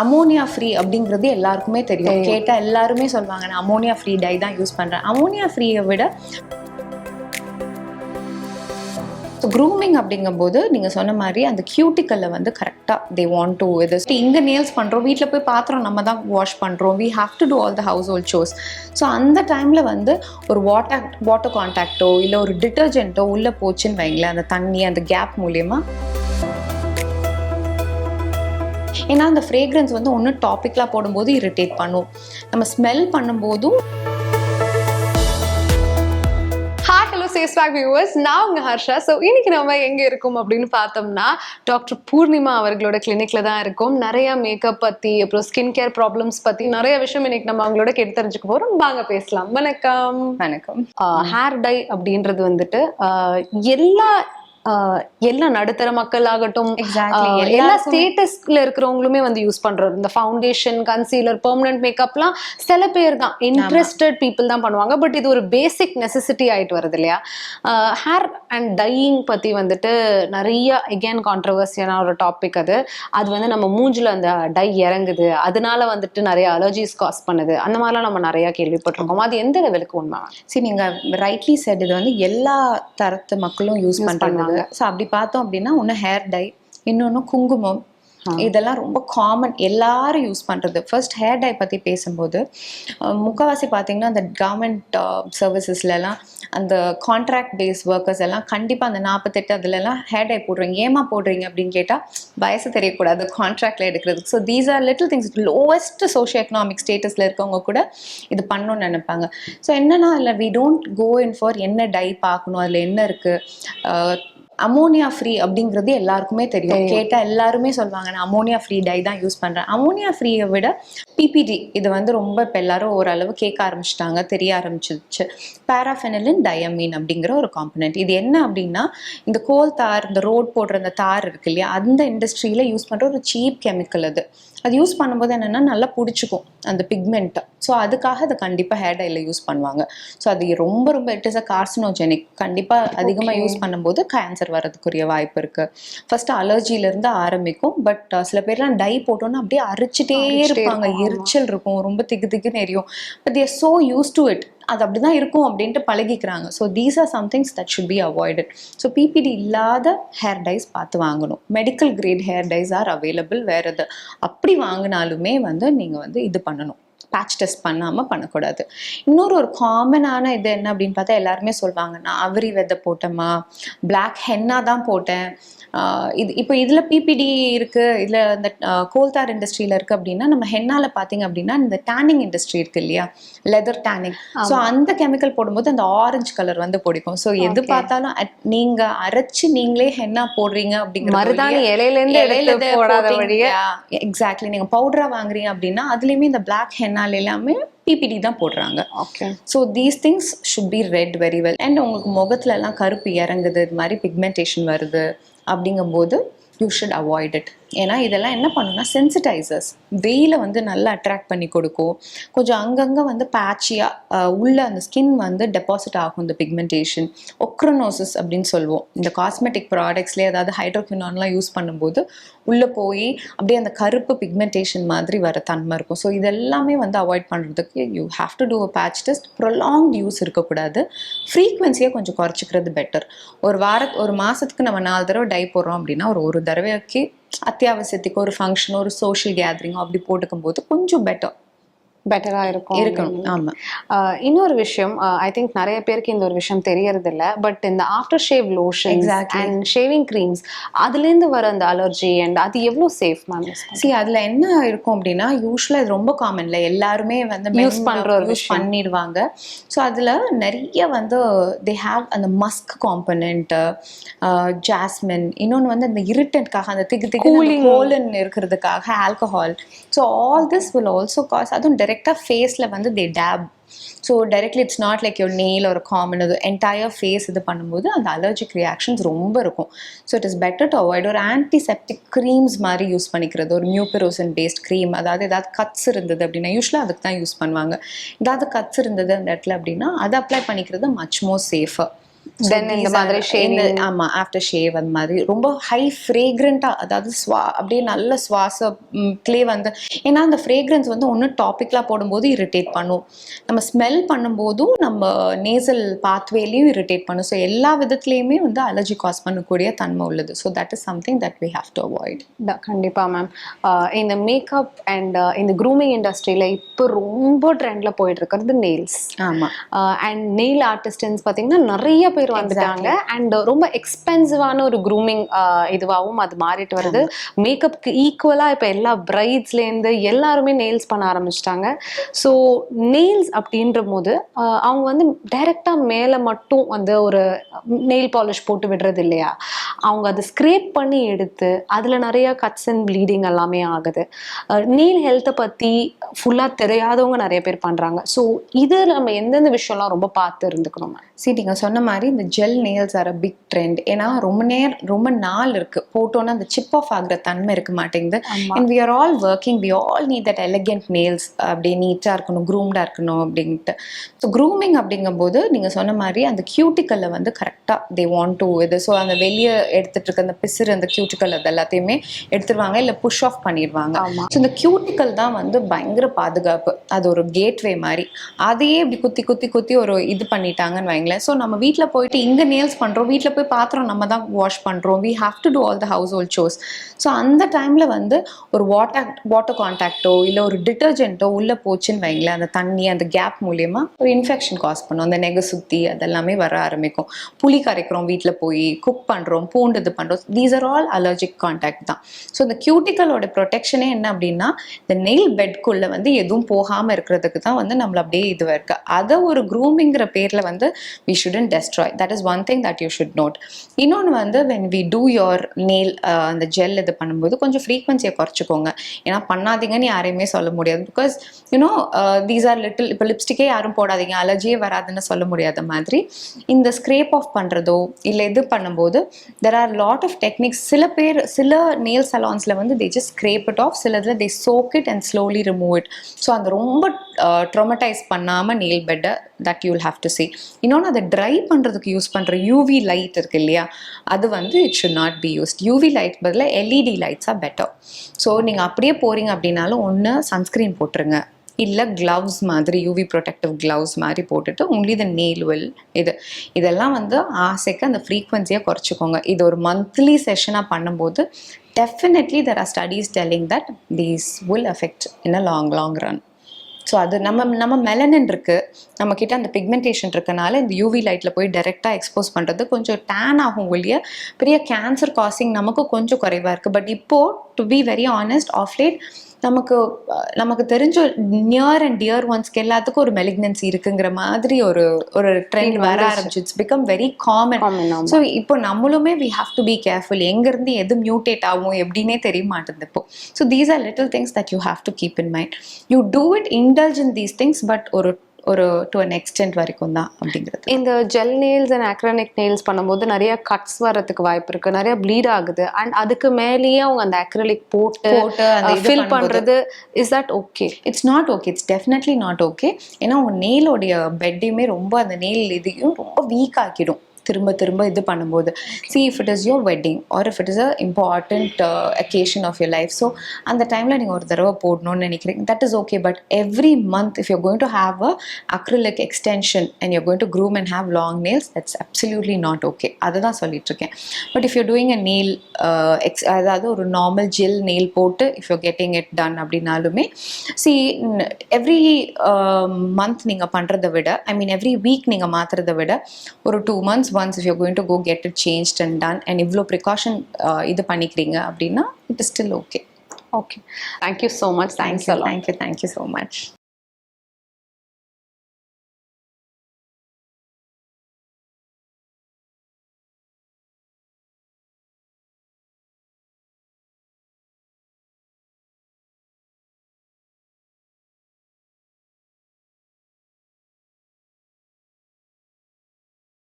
Ammonia free அப்படிங்கிறது எல்லாருக்குமே தெரியும். கேட்டால் எல்லாருமே சொல்லுவாங்க நான் அமோனியா ஃப்ரீ டை தான் யூஸ் பண்ணுறேன். அமோனியா ஃப்ரீயை விட க்ரூமிங் அப்படிங்கும்போது நீங்கள் சொன்ன மாதிரி அந்த கியூட்டிக்கல்ல வந்து கரெக்டாக தே வாண்ட் டு இது இங்கே நேல்ஸ் பண்ணுறோம், வீட்டில் போய் பாத்திரம் நம்ம தான் வாஷ் பண்ணுறோம், we have to do all the household ஷோஸ். ஸோ அந்த டைமில் வந்து ஒரு வாட்டர் கான்டாக்டோ இல்லை ஒரு டிட்டர்ஜென்ட்டோ உள்ளே போச்சுன்னு வைங்களேன், அந்த தண்ணி அந்த கேப் மூலயமா. ஏன்னா அந்த ஃப்ரேக்ரன்ஸ் வந்து ஒன்று டாபிக்லாம் போடும்போது இரிட்டேட் பண்ணும், நம்ம ஸ்மெல் பண்ணும்போதும். சேஸ்வாக் வியூவர்ஸ், நான் உங்க ஹர்ஷா. ஸோ இன்னைக்கு நம்ம எங்க இருக்கோம் அப்படின்னு பார்த்தோம்னா டாக்டர் பூர்ணிமா அவர்களோட கிளினிக்ல தான் இருக்கோம். நிறைய மேக்கப் பத்தி, அப்புறம் ஸ்கின் கேர் ப்ராப்ளம்ஸ் பத்தி நிறைய விஷயம் இன்னைக்கு நம்ம அவங்களோட கேட்டு தெரிஞ்சுக்க போறோம். வாங்க பேசலாம். வணக்கம். வணக்கம். ஹேர் டை அப்படின்றது வந்துட்டு எல்லா நடுத்தர மக்கள் ஆகட்டும், எல்லா ஸ்டேட்டஸ்ல இருக்கிறவங்களுமே வந்து யூஸ் பண்றது. இந்த ஃபவுண்டேஷன், கன்சீலர், பெர்மனன்ட் மேக்கப்லாம் சில பேர் தான், இன்ட்ரெஸ்டட் பீப்புள் தான் பண்ணுவாங்க. பட் இது ஒரு பேசிக் நெசசிட்டி ஆயிட்டு வருது இல்லையா? ஹேர் அண்ட் டையிங் பத்தி வந்துட்டு நிறைய எகெயின் கான்ட்ரவர்சியான ஒரு டாபிக். அது வந்து நம்ம மூஞ்சில அந்த டை இறங்குது, அதனால வந்துட்டு நிறைய அலர்ஜிஸ் காஸ் பண்ணுது, அந்த மாதிரிலாம் நம்ம நிறைய கேள்விப்பட்டிருக்கோம். அது எந்த லெவலுக்கு உண்மை? சரி, நீங்க ரைட்லி செட். இது வந்து எல்லா தரத்து மக்களும் யூஸ் பண்றாங்க. ஸோ அப்படி பார்த்தோம் அப்படின்னா ஒன்று ஹேர் டை, இன்னொன்று குங்குமம், இதெல்லாம் ரொம்ப காமன், எல்லாரும் யூஸ் பண்ணுறது. ஃபர்ஸ்ட் ஹேர் டை பற்றி பேசும்போது முக்கால்வாசி பார்த்தீங்கன்னா அந்த கவர்மெண்ட் சர்வீசஸ்லாம் அந்த கான்ட்ராக்ட் பேஸ் ஒர்க்கர்ஸ் எல்லாம் கண்டிப்பாக அந்த 48 அதுலலாம் ஹேர் டை போடுறீங்க. ஏமா போடுறீங்க அப்படின்னு கேட்டால் வயசு தெரியக்கூடாது கான்ட்ராக்டில் எடுக்கிறதுக்கு. So these are little things. Lowest socio economic ஸ்டேட்டஸில் இருக்கவங்க கூட இது பண்ணணும்னு நினைப்பாங்க. ஸோ என்னன்னா இல்லை, we don't go in for என்ன டை பார்க்கணும், அதில் என்ன இருக்குது. அமோனியா ஃப்ரீ அப்படிங்கிறது எல்லாருக்குமே தெரியும். கேட்டால் எல்லாருமே சொல்லுவாங்க நான் அமோனியா ஃப்ரீ டை தான் யூஸ் பண்ணுறேன். அமோனியா ஃப்ரீயை விட பிபிடி இது வந்து ரொம்ப இப்போ எல்லாரும் ஓரளவு கேட்க ஆரம்பிச்சிட்டாங்க, தெரிய ஆரம்பிச்சிருச்சு. பாராஃபெனலின் டயமீன் அப்படிங்கிற ஒரு காம்பனண்ட். இது என்ன அப்படின்னா இந்த கோல் தார், இந்த ரோட் போடுற அந்த தார் இருக்கு இல்லையா, அந்த இண்டஸ்ட்ரியில் யூஸ் பண்ணுற ஒரு சீப் கெமிக்கல். அது யூஸ் பண்ணும்போது என்னென்னா நல்லா பிடிச்சிக்கும் அந்த பிக்மெண்ட்டை. ஸோ அதுக்காக அதை கண்டிப்பாக ஹேர் டையில் யூஸ் பண்ணுவாங்க. ஸோ அது ரொம்ப ரொம்ப இட் இஸ் அ கார்சினோஜெனிக். கண்டிப்பாக அதிகமாக யூஸ் பண்ணும்போது கேன்சர் வரதுக்குரிய வாய்ப்பு இருக்குது. ஃபர்ஸ்ட் அலர்ஜியிலேருந்து ஆரம்பிக்கும். பட் சில பேர்லாம் டை போட்டோன்னா அப்படியே அரிச்சிட்டே இருப்பாங்க, எரிச்சல் இருக்கும், ரொம்ப திக்குன்னு எரியும். But they're so used to it. அது அப்படிதான் இருக்கும் அப்படின்ட்டு பழகிக்கிறாங்க. So these are somethings that should be avoided. So PPD இல்லாத ஹேர் டைஸ் பார்த்து வாங்கணும். Medical grade hair dyes are available. வேறு எது அப்படி வாங்கினாலுமே வந்து நீங்கள் வந்து இது பண்ணணும், பேட்ச் டெஸ்ட் பண்ணாமல் பண்ணக்கூடாது. இன்னொரு காமனான இது என்ன அப்படின்னு பார்த்தா எல்லாருமே சொல்லுவாங்க நான் அவரி விதை போட்டேம்மா, பிளாக் ஹென்னா தான் போட்டேன். இது இப்போ இதில் பிபிடி இருக்குது, இதில் இந்த கோல்தார் இண்டஸ்ட்ரியில் இருக்குது அப்படின்னா, நம்ம ஹென்னால பார்த்தீங்க அப்படின்னா இந்த டேனிங் இண்டஸ்ட்ரி இருக்குது இல்லையா, லெதர் டேனிங். ஸோ அந்த கெமிக்கல் போடும்போது அந்த ஆரஞ்சு கலர் வந்து பிடிக்கும். ஸோ எது பார்த்தாலும் நீங்கள் அரைச்சி நீங்களே ஹென்னா போடுறீங்க அப்படிங்கிற எக்ஸாக்ட்லி. நீங்கள் பவுடரா வாங்குறீங்க அப்படின்னா அதுலேயுமே இந்த பிளாக் ஹென்னால் எல்லாமே பிபிடி தான் போடுறாங்க. Okay. So these things should be red very well. And உங்களுக்கு முகத்துல எல்லாம் கருப்பு இறங்குது, இது மாதிரி பிக்மெண்டேஷன் வருது அப்படிங்கும்போது யூ ஷுட் அவாய்ட் இட். ஏன்னா இதெல்லாம் என்ன பண்ணுன்னா சென்சிடைசர்ஸ், வெயிலை வந்து நல்லா அட்ராக்ட் பண்ணி கொடுக்கும். கொஞ்சம் அங்கங்கே வந்து பேட்சியாக உள்ள அந்த ஸ்கின் வந்து டெபாசிட் ஆகும் இந்த பிக்மெண்டேஷன். ஒக்ரனோசிஸ் அப்படின்னு சொல்லுவோம். இந்த காஸ்மெட்டிக் ப்ராடக்ட்ஸ்லேயே அதாவது ஹைட்ரோக்வினான்லாம் யூஸ் பண்ணும்போது உள்ளே போய் அப்படியே அந்த கருப்பு பிக்மெண்டேஷன் மாதிரி வர தன்மை இருக்கும். ஸோ இதெல்லாமே வந்து அவாய்ட் பண்ணுறதுக்கு you have to do a patch test. Prolonged use இருக்கக்கூடாது. ஃப்ரீக்வன்சியை கொஞ்சம் குறைச்சிக்கிறது பெட்டர். ஒரு மாதத்துக்கு நம்ம 4 தடவை டை போடுறோம் அப்படின்னா ஒரு தடவைக்கு அத்தியாவசியத்துக்கு ஒரு ஃபங்க்ஷன், ஒரு சோஷியல் கேதரிங் அப்படி போட்டுக்கும் போது கொஞ்சம் பெட்டராக இருக்கணும். ஆமாம். இன்னொரு விஷயம், ஐ திங்க் நிறைய பேருக்கு இந்த ஒரு விஷயம் தெரியறது இல்லை. பட் இந்த after shave lotion and shaving creams அதுலேருந்து வர அந்த அலர்ஜி அண்ட் அது எவ்வளோ சேஃப் மேம்? அதில் என்ன இருக்கும் அப்படின்னா யூஸ்வலாக இது ரொம்ப காமன்ல எல்லாருமே வந்து யூஸ் பண்ணிடுவாங்க. ஸோ அதில் நிறைய வந்து தே ஹாவ் அந்த மஸ்க் காம்பனண்ட், ஜாஸ்மின், இன்னொன்று வந்து அந்த இரிட்டன்ட்காக அந்த கோலன் இருக்கிறதுக்காக alcohol. So all this will also cause. அதுவும் டைரெக்டாக ஃபேஸில் வந்து they tap. So directly it's not like your nail ஒரு காமன், அது என்டையர் ஃபேஸ் இது பண்ணும்போது அந்த அலர்ஜிக் ரியாக்ஷன்ஸ் ரொம்ப இருக்கும். So it is better to avoid. ஒரு ஆன்டிசெப்டிக் க்ரீம்ஸ் மாதிரி யூஸ் பண்ணிக்கிறது, ஒரு மியூபிரோசன் பேஸ்ட் க்ரீம். அதாவது ஏதாவது கட்ஸ் இருந்தது அப்படின்னா யூஸ்வலாக அதுக்கு தான் யூஸ் பண்ணுவாங்க. ஏதாவது கட்ஸ் இருந்தது அந்த இடத்துல அப்படின்னா அதை அப்ளை பண்ணிக்கிறது மச் மோர் சேஃபர். தென் இந்த மாதிரி ஷேவிங், ஆமா ஆஃப்டர் ஷேவ் அந்த மாதிரி ரொம்ப ஹை ஃப்ரேக்ரண்டா, அதாவது அப்படியே நல்ல சுவாசத்திலே வந்து, ஏன்னா அந்த ஃப்ரேக்ரன்ஸ் வந்து ஒன்று டாபிக்லாம் போடும்போது இரிட்டேட் பண்ணும், நம்ம ஸ்மெல் பண்ணும்போதும் நம்ம நேசல் பாத்வேலையும் இரிட்டேட் பண்ணும். ஸோ எல்லா விதத்துலேயுமே வந்து அலர்ஜி காஸ் பண்ணக்கூடிய தன்மை உள்ளது. So that is something that we have to avoid. கண்டிப்பா மேம். இந்த மேக்கப் அண்ட் இந்த க்ரூமிங் இண்டஸ்ட்ரியில இப்போ ரொம்ப ட்ரெண்ட்ல போயிட்டு இருக்கிறது நெயில்ஸ். ஆமா. அண்ட் நெயில் ஆர்டிஸ்டன்ஸ் பார்த்தீங்கன்னா நிறைய பேர் வந்துட்டாங்க. அண்ட் ரொம்ப எக்ஸ்பென்சிவான ஒரு க்ரூமிங் இதுவாகவும் அது மாறிட்டு வருது. மேக்கப்க்கு ஈக்குவலா இப்போ எல்லா பிரைட்ஸ்லேருந்து எல்லாருமே நெயில்ஸ் பண்ண ஆரம்பிச்சிட்டாங்க. ஸோ நெயில்ஸ் அப்படின்ற போது அவங்க வந்து டைரக்டா மேலே மட்டும் வந்து ஒரு நெயில் பாலிஷ் போட்டு விடுறது இல்லையா, அவங்க அதை ஸ்க்ரேப் பண்ணி எடுத்து அதில் நிறைய கட்ஸ் அண்ட் ப்ளீடிங் எல்லாமே ஆகுது. நெயில் ஹெல்த்தை பற்றி ஃபுல்லாக தெரியாதவங்க நிறைய பேர் பண்ணுறாங்க. ஸோ இது நம்ம எந்தெந்த விஷயம்லாம் ரொம்ப பார்த்து இருந்துக்கணும்? நீங்கள் சொன்ன மாதிரி இந்த gel nails are a big trend. ஏன்னா ரொம்ப நாள் இருக்கு போட்டோன்னா அந்த சிப் ஆஃப் ஆகிற தன்மை இருக்க மாட்டேங்குது. And we are all working, we all need that elegant nails, அப்படியே நீட்டாக இருக்கணும், க்ரூம்டாக இருக்கணும் அப்படின்ட்டு. ஸோ க்ரூமிங் அப்படிங்கும்போது நீங்கள் சொன்ன மாதிரி அந்த கியூட்டிக்கல்லை வந்து கரெக்டாக தே வாண்ட் டு இது. ஸோ அந்த வெளியே எடுத்துட்டு இருக்க அந்த பிசுறு, அந்த கியூட்டிக்கல் அது எல்லாத்தையுமே எடுத்துருவாங்க, இல்லை புஷ் ஆஃப் பண்ணிடுவாங்க. ஸோ இந்த கியூட்டிக்கல் தான் வந்து பயங்கர பாதுகாப்பு, அது ஒரு கேட்வே மாதிரி. அதையே இப்படி குத்தி குத்தி குத்தி ஒரு இது பண்ணிட்டாங்கன்னு வைங்களேன். ஸோ நம்ம வீட்டில் போயிட்டு இங்கே நேல்ஸ் பண்ணுறோம், வீட்டில் போய் பாத்திரம் நம்ம தான் வாஷ் பண்ணுறோம், we have to do all the household ஷோஸ். ஸோ அந்த டைமில் வந்து ஒரு வாட்டர் கான்டாக்டோ இல்லை ஒரு டிட்டர்ஜென்ட்டோ உள்ளே போச்சுன்னு வைங்களேன், அந்த தண்ணி அந்த கேப் மூலயமா ஒரு இன்ஃபெக்ஷன் காஸ் பண்ணும். அந்த நெகை சுற்றி அதெல்லாமே வர ஆரம்பிக்கும். புளி கரைக்கிறோம், வீட்டில் போய் குக் பண்ணுறோம், பூண்டு இது பண்ணுறோம், these are all allergic contact தான். ஸோ இந்த கியூட்டிக்கலோட ப்ரொடெக்ஷனே என்ன அப்படின்னா, இந்த நெயில் பெட்குள்ளே வந்து எதுவும் போகாமல் இருக்கிறதுக்கு தான் வந்து நம்மள அப்படியே இது இருக்கு. அதை ஒரு க்ரூமிங்கிற பேரில் வந்து we shouldn't destroy. That is one thing that you should note. இன்னொன்று வந்து when we do your nail அந்த ஜெல் இது பண்ணும்போது கொஞ்சம் ஃப்ரீக்வன்சியை குறைச்சிக்கோங்க. ஏன்னா பண்ணாதீங்கன்னு யாரையுமே சொல்ல முடியாது. Because you know these are little, இப்போ லிப்ஸ்டிக்கே யாரும் போடாதீங்க அலர்ஜியே வராதுன்னு சொல்ல முடியாத மாதிரி இந்த ஸ்க்ரேப் ஆஃப் பண்ணுறதோ இல்லை இது பண்ணும்போது there are lot of techniques. சில நெயில் சலான்ஸில் வந்து they just scrape it off, சில இதில் they soak it and slowly remove it. So அந்த ரொம்ப ட்ராமடைஸ் பண்ணாமல் நெயில் பெட்டை that you will have to see. இன்னொன்று அதை ட்ரை பண்ணுறதுக்கு யூஸ் பண்ணுற யூவி லைட் இருக்கு இல்லையா, அது வந்து it should not be used. UV light பதில் LED lights are better. So நீங்கள் அப்படியே போகிறீங்க அப்படின்னாலும் ஒன்று சன்ஸ்க்ரீன் போட்டுருங்க, இல்லை க்ளவ்ஸ் மாதிரி யூவி ப்ரொடெக்டிவ் க்ளவ்ஸ் மாதிரி போட்டுட்டு ஒன்லி த நெயில் வில் இதெல்லாம் வந்து ஆசைக்கு அந்த ஃப்ரீக்வன்சியை குறைச்சிக்கோங்க. இது ஒரு மந்த்லி செஷனாக பண்ணும்போது definitely there are studies telling that these will affect in a long run. So அது நம்ம மெலனின் இருக்குது, நம்மக்கிட்ட அந்த பிக்மெண்டேஷன் இருக்கனால இந்த யூவி லைட்டில் போய் டைரெக்டாக எக்ஸ்போஸ் பண்ணுறது கொஞ்சம் டேன் ஆகும் ஒழிய பெரிய கேன்சர் காசிங் நமக்கு கொஞ்சம் குறைவாக இருக்குது. பட் இப்போது to be very honest of late நமக்கு தெரிஞ்ச நியர் அண்ட் டியர் ஒன்ஸ்க்கு எல்லாத்துக்கும் ஒரு மெலிக்னன்சி இருக்குங்கிற மாதிரி ஒரு ட்ரெண்ட் வர ஆரம்பிச்சு. It's become very common. So இப்போ நம்மளுமே we have to be careful, எங்கேருந்து எது மியூட்டேட் ஆகும் எப்படின்னே தெரிய மாட்டேங்குது இப்போ. So these are little things that you have to keep in mind. You do it indulge in these things, but ஒரு டு அன் எக்ஸ்டென்ட் வரைக்கும் தான் அப்படிங்கிறது. இந்த gel nails and acrylic nails பண்ணும்போது நிறைய கட்ஸ் வரதுக்கு வாய்ப்பு இருக்கு, நிறைய ப்ளீட் ஆகுது. அண்ட் அதுக்கு மேலேயே அவங்க அந்த அக்ரிலிக் போட்டு ஃபில் பண்றது, is that okay? It's not okay, it's definitely not okay. ஏன்னா உங்க நெயிலோடைய பெட்டையுமே ரொம்ப அந்த நெயில் இதையும் ரொம்ப வீக் ஆக்கிடும் திரும்ப இது பண்ணும்போது. see if it is your wedding or if it is a important occasion of your life, so அந்த டைமில் நீங்கள் ஒரு தடவை போடணும்னு நினைக்கிறீங்க, that is okay. but every month if you're going to have a acrylic extension and you're going to groom and have long nails, that's absolutely not okay. அதுதான் சொல்லிட்டு இருக்கேன். but if you're doing a nail அதாவது ஒரு normal gel nail போட்டு if you're getting it done அப்படின்னாலுமே see every month நீங்கள் பண்ணுறதை விட, I mean every week நீங்கள் மாற்றுறதை விட ஒரு 2 months once if you're going to go get it changed and done and இவ்வளோ ப்ரிகாஷன் இது பண்ணிக்கிறீங்க அப்படின்னா it is still okay. Okay, thank you so much. Thanks a lot. Thank you so much.